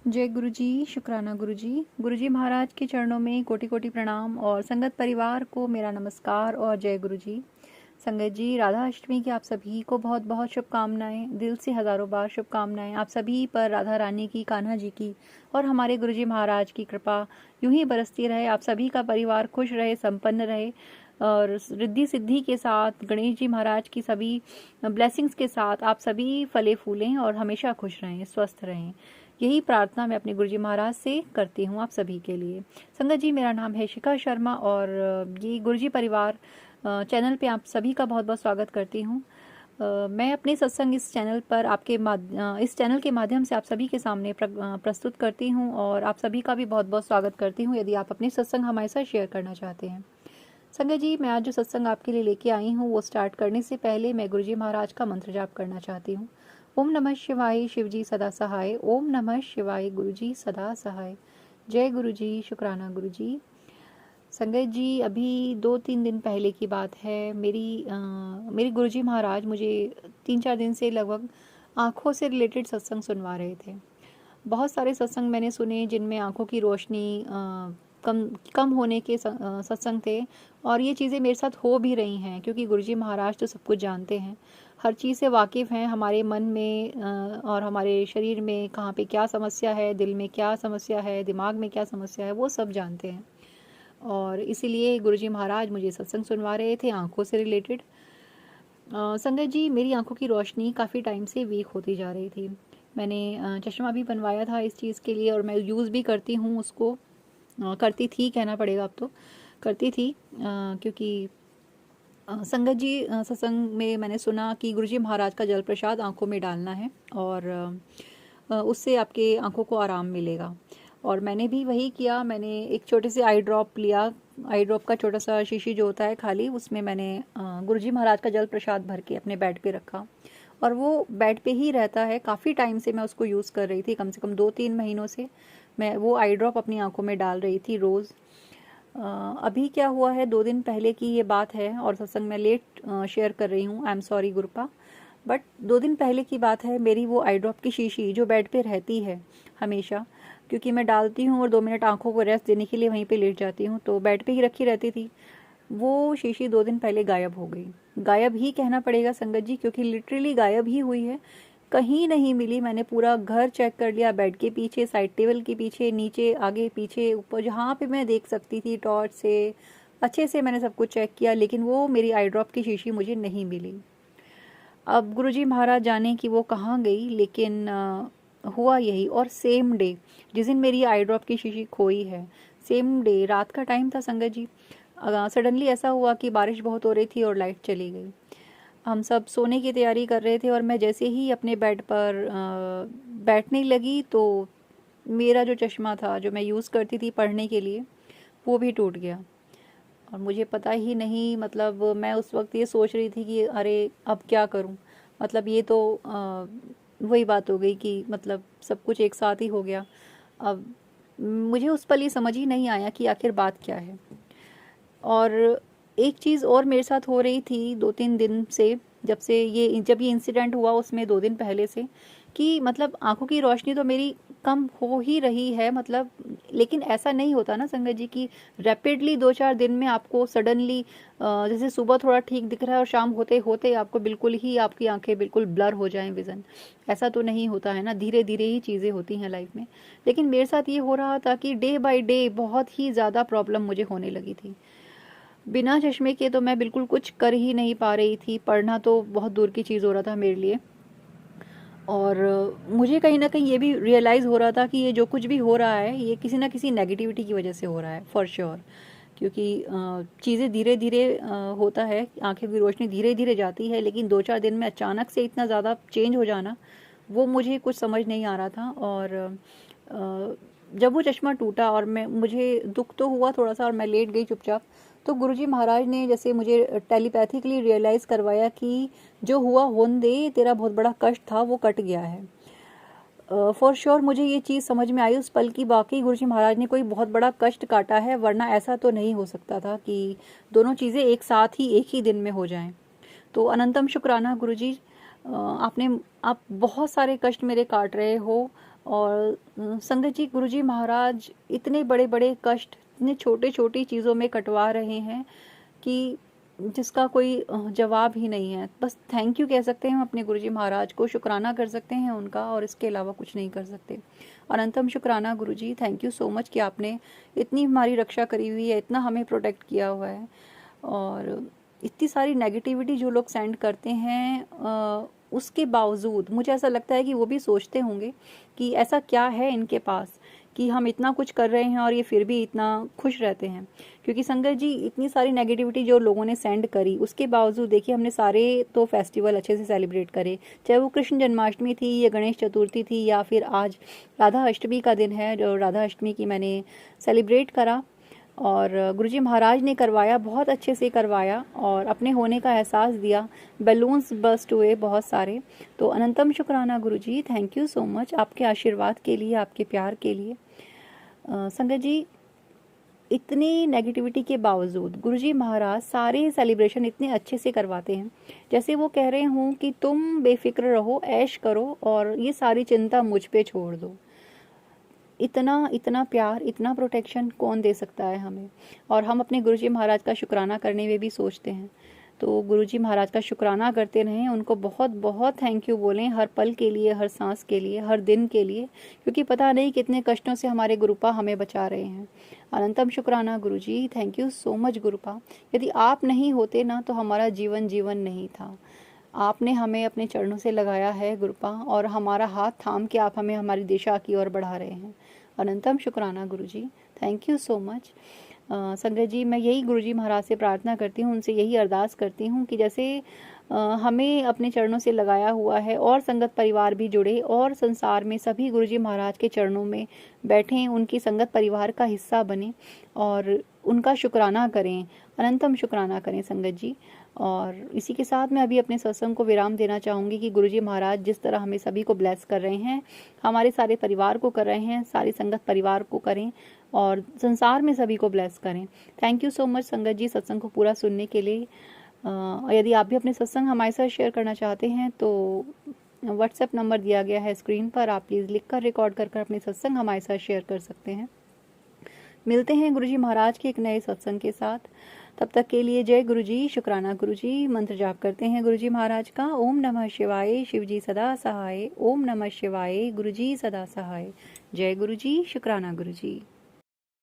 जय गुरु जी, शुक्राना गुरु जी। गुरु जी महाराज के चरणों में कोटि कोटि प्रणाम और संगत परिवार को मेरा नमस्कार और जय गुरु जी। संगत जी, राधा अष्टमी की आप सभी को बहुत बहुत शुभकामनाएं, दिल से हजारों बार शुभकामनाएं। आप सभी पर राधा रानी की, कान्हा जी की और हमारे गुरु जी महाराज की कृपा यूं ही बरसती रहे। आप सभी का परिवार खुश रहे, संपन्न रहे और रिद्धि सिद्धि के साथ, गणेश जी महाराज की सभी ब्लेसिंग्स के साथ आप सभी फले फूलें और हमेशा खुश रहें, स्वस्थ रहें। यही प्रार्थना मैं अपने गुरुजी महाराज से करती हूँ आप सभी के लिए। संगत जी, मेरा नाम है शिखा शर्मा और ये गुरुजी परिवार चैनल पे आप सभी का बहुत बहुत स्वागत करती हूँ। मैं अपने सत्संग इस चैनल पर इस चैनल के माध्यम से आप सभी के सामने प्रस्तुत करती हूँ और आप सभी का भी बहुत बहुत स्वागत करती हूँ यदि आप अपने सत्संग हमारे साथ शेयर करना चाहते हैं। संगत जी, मैं आज जो सत्संग आपके लिए लेके आई हूँ वो स्टार्ट करने से पहले मैं गुरुजी महाराज का मंत्र जाप करना चाहती हूँ। ओम नमः शिवाय, शिवजी सदा सहाय। ओम नमः शिवाय, गुरुजी सदा सहाय। जय गुरुजी, शुक्राना गुरुजी। संगत जी, अभी 2-3 दिन पहले की बात है। मेरे गुरुजी महाराज मुझे 3-4 दिन से लगभग आँखों से रिलेटेड सत्संग सुनवा रहे थे। बहुत सारे सत्संग मैंने सुने जिनमें आँखों की रोशनी कम कम होने के सत्संग थे और ये चीज़ें मेरे साथ हो भी रही हैं क्योंकि गुरुजी महाराज तो सब कुछ जानते हैं, हर चीज़ से वाकिफ़ हैं। हमारे मन में और हमारे शरीर में कहाँ पे क्या समस्या है, दिल में क्या समस्या है, दिमाग में क्या समस्या है, वो सब जानते हैं। और इसीलिए गुरुजी महाराज मुझे सत्संग सुनवा रहे थे आँखों से रिलेटेड। संगत जी, मेरी आंखों की रोशनी काफ़ी टाइम से वीक होती जा रही थी। मैंने चश्मा भी बनवाया था इस चीज़ के लिए और मैं यूज़ भी करती हूँ उसको। करती थी कहना पड़ेगा अब तो, करती थी क्योंकि संगत जी सत्संग में मैंने सुना कि गुरुजी महाराज का जल प्रसाद आंखों में डालना है और उससे आपके आंखों को आराम मिलेगा। और मैंने भी वही किया। मैंने एक छोटे से आई ड्रॉप लिया। आई ड्रॉप का छोटा सा शीशी जो होता है खाली, उसमें मैंने गुरुजी महाराज का जल प्रसाद भर के अपने बेड पे रखा और वो बेड पे ही रहता है। काफ़ी टाइम से मैं उसको यूज़ कर रही थी, कम से कम 2-3 महीनों से मैं वो आई ड्रॉप अपनी आंखों में डाल रही थी रोज़। अभी क्या हुआ है, 2 दिन पहले की ये बात है और सत्संग में लेट शेयर कर रही हूँ, आई एम सॉरी गुरुपा। बट 2 दिन पहले की बात है, मेरी वो आई ड्रॉप की शीशी जो बेड पे रहती है हमेशा, क्योंकि मैं डालती हूँ और 2 मिनट आंखों को रेस्ट देने के लिए वहीं पे लेट जाती हूँ, तो बेड पे ही रखी रहती थी। वो शीशी 2 दिन पहले गायब हो गई। गायब ही कहना पड़ेगा संगत जी, क्योंकि लिटरली गायब ही हुई है, कहीं नहीं मिली। मैंने पूरा घर चेक कर लिया, बेड के पीछे, साइड टेबल के पीछे, नीचे, आगे पीछे, ऊपर, जहाँ पे मैं देख सकती थी टॉर्च से अच्छे से मैंने सब कुछ चेक किया, लेकिन वो मेरी आई ड्रॉप की शीशी मुझे नहीं मिली। अब गुरुजी महाराज जाने कि वो कहाँ गई, लेकिन हुआ यही। और सेम डे जिस दिन मेरी आई ड्रॉप की शीशी खोई है, सेम डे रात का टाइम था संगत जी, सडनली ऐसा हुआ कि बारिश बहुत हो रही थी और लाइट चली गई। हम सब सोने की तैयारी कर रहे थे और मैं जैसे ही अपने बेड पर बैठने लगी तो मेरा जो चश्मा था जो मैं यूज़ करती थी पढ़ने के लिए, वो भी टूट गया। और मुझे पता ही नहीं, मतलब मैं उस वक्त ये सोच रही थी कि अरे अब क्या करूं। मतलब ये तो वही बात हो गई कि मतलब सब कुछ एक साथ ही हो गया। अब मुझे उस पल ये समझ ही नहीं आया कि आखिर बात क्या है। और एक चीज़ और मेरे साथ हो रही थी 2-3 दिन से, जब ये इंसिडेंट हुआ उसमें 2 दिन पहले से, कि मतलब आंखों की रोशनी तो मेरी कम हो ही रही है, मतलब लेकिन ऐसा नहीं होता ना संगत जी कि रैपिडली 2-4 दिन में आपको सडनली जैसे सुबह थोड़ा ठीक दिख रहा है और शाम होते होते आपको बिल्कुल ही आपकी आंखें बिल्कुल ब्लर हो जाएं विज़न। ऐसा तो नहीं होता है ना, धीरे धीरे ही चीज़ें होती हैं लाइफ में। लेकिन मेरे साथ ये हो रहा था कि डे बाय डे बहुत ही ज़्यादा प्रॉब्लम मुझे होने लगी थी। बिना चश्मे के तो मैं बिल्कुल कुछ कर ही नहीं पा रही थी, पढ़ना तो बहुत दूर की चीज़ हो रहा था मेरे लिए। और मुझे कहीं ना कहीं ये भी रियलाइज़ हो रहा था कि ये जो कुछ भी हो रहा है ये किसी ना किसी नेगेटिविटी की वजह से हो रहा है, फॉर श्योर। क्योंकि चीज़ें धीरे धीरे होता है, आंखें की रोशनी धीरे धीरे जाती है, लेकिन 2-4 दिन में अचानक से इतना ज़्यादा चेंज हो जाना, वो मुझे कुछ समझ नहीं आ रहा था। और जब वो चश्मा टूटा और मुझे दुख तो हुआ थोड़ा सा और मैं लेट गई चुपचाप, तो गुरुजी महाराज ने जैसे मुझे टेलीपैथिकली रियलाइज़ करवाया कि जो हुआ होने दे, तेरा बहुत बड़ा कष्ट था वो कट गया है। फॉर श्योर मुझे ये चीज़ समझ में आई उस पल की, वाकई गुरुजी महाराज ने कोई बहुत बड़ा कष्ट काटा है, वरना ऐसा तो नहीं हो सकता था कि दोनों चीज़ें एक साथ ही एक ही दिन में हो जाएं। तो अनंतम शुक्राना गुरुजी, आप बहुत सारे कष्ट मेरे काट रहे हो और संगत जी, गुरुजी महाराज इतने बड़े बड़े कष्ट इतने छोटे छोटी चीज़ों में कटवा रहे हैं कि जिसका कोई जवाब ही नहीं है। बस थैंक यू कह सकते हैं हम अपने गुरुजी महाराज को, शुक्राना कर सकते हैं उनका, और इसके अलावा कुछ नहीं कर सकते। अनंतम शुक्राना गुरुजी, थैंक यू सो मच कि आपने इतनी हमारी रक्षा करी हुई है, इतना हमें प्रोटेक्ट किया हुआ है। और इतनी सारी नेगेटिविटी जो लोग सेंड करते हैं उसके बावजूद मुझे ऐसा लगता है कि वो भी सोचते होंगे कि ऐसा क्या है इनके पास कि हम इतना कुछ कर रहे हैं और ये फिर भी इतना खुश रहते हैं। क्योंकि संगत जी, इतनी सारी नेगेटिविटी जो लोगों ने सेंड करी उसके बावजूद देखिए हमने सारे तो फेस्टिवल अच्छे से सेलिब्रेट करे, चाहे वो कृष्ण जन्माष्टमी थी या गणेश चतुर्थी थी या फिर आज राधा अष्टमी का दिन है, जो राधा अष्टमी की मैंने सेलिब्रेट करा और गुरुजी महाराज ने करवाया, बहुत अच्छे से करवाया और अपने होने का एहसास दिया। बैलून्स बस्ट हुए बहुत सारे। तो अनंतम शुक्राना गुरुजी, थैंक यू सो मच आपके आशीर्वाद के लिए, आपके प्यार के लिए। संगत जी, इतनी नेगेटिविटी के बावजूद गुरुजी महाराज सारे सेलिब्रेशन इतने अच्छे से करवाते हैं, जैसे वो कह रहे हों कि तुम बेफिक्र रहो, ऐश करो और ये सारी चिंता मुझ पे छोड़ दो। इतना इतना प्यार, इतना प्रोटेक्शन कौन दे सकता है हमें। और हम अपने गुरुजी महाराज का शुक्राना करने में भी सोचते हैं। तो गुरुजी महाराज का शुक्राना करते रहें, उनको बहुत बहुत थैंक यू बोलें हर पल के लिए, हर सांस के लिए, हर दिन के लिए, क्योंकि पता नहीं कितने कष्टों से हमारे गुरुपा हमें बचा रहे हैं। अनंतम शुक्राना गुरुजी, थैंक यू सो मच गुरुपा। यदि आप नहीं होते ना तो हमारा जीवन जीवन नहीं था। आपने हमें अपने चरणों से लगाया है गुरुपा, और हमारा हाथ थाम के आप हमें हमारी दिशा की ओर बढ़ा रहे हैं। अनंतम शुक्राना गुरुजी, थैंक यू सो मच। संगत जी, मैं यही गुरुजी महाराज से प्रार्थना करती हूँ, उनसे यही अरदास करती हूँ कि जैसे हमें अपने चरणों से लगाया हुआ है और संगत परिवार भी जुड़े और संसार में सभी गुरुजी महाराज के चरणों में बैठें, उनकी संगत परिवार का हिस्सा बने और उनका शुक्राना करें, अनंतम शुक्राना करें संगत जी। और इसी के साथ मैं अभी अपने सत्संग को विराम देना चाहूँगी कि गुरुजी महाराज जिस तरह हमें सभी को ब्लेस कर रहे हैं, हमारे सारे परिवार को कर रहे हैं, सारी संगत परिवार को करें और संसार में सभी को ब्लेस करें। थैंक यू सो मच संगत जी सत्संग को पूरा सुनने के लिए। यदि आप भी अपने सत्संग हमारे साथ शेयर करना चाहते हैं तो व्हाट्सएप नंबर दिया गया है स्क्रीन पर, आप प्लीज़ लिखकर रिकॉर्ड कर अपने सत्संग हमारे साथ शेयर कर सकते हैं। मिलते हैं गुरुजी महाराज के एक नए सत्संग के साथ, तब तक के लिए जय गुरुजी, शुक्राना गुरुजी। मंत्र जाप करते हैं गुरुजी महाराज का। ओम नमः शिवाय, शिवजी सदा सहाय। ओम नमः शिवाय, गुरुजी सदा सहाय। जय गुरुजी, शुक्राना गुरुजी।